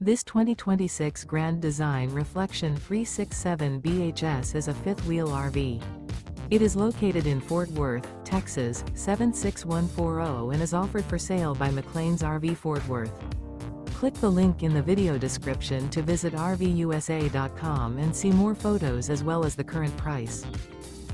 This 2026 Grand Design Reflection 367 BHS is a fifth-wheel RV. It is located in Fort Worth, Texas, 76140 and is offered for sale by McClain's RV Fort Worth. Click the link in the video description to visit RVUSA.com and see more photos as well as the current price.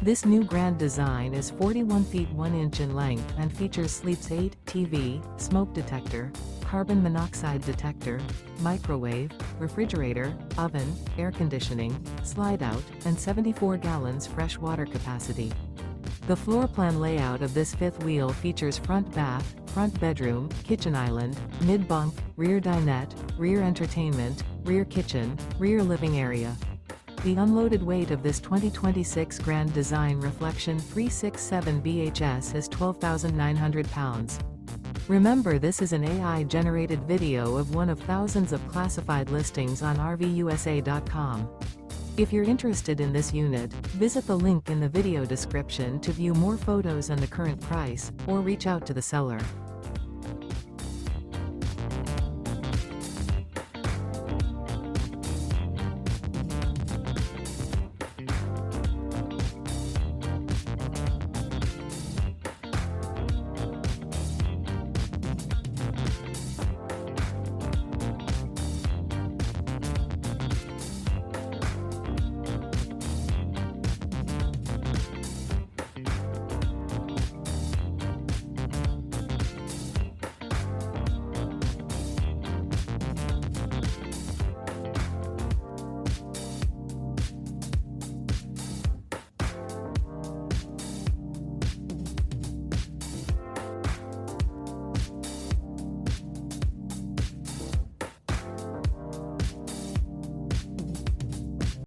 This new Grand Design is 41 feet 1 inch in length and features Sleeps 8, TV, smoke detector, carbon monoxide detector, microwave, refrigerator, oven, air conditioning, slide-out, and 74 gallons fresh water capacity. The floor plan layout of this fifth wheel features front bath, front bedroom, kitchen island, mid-bunk, rear dinette, rear entertainment, rear kitchen, rear living area. The unloaded weight of this 2026 Grand Design Reflection 367 BHS is 12,900 pounds. Remember, this is an AI-generated video of one of thousands of classified listings on RVUSA.com. If you're interested in this unit, visit the link in the video description to view more photos and the current price, or reach out to the seller.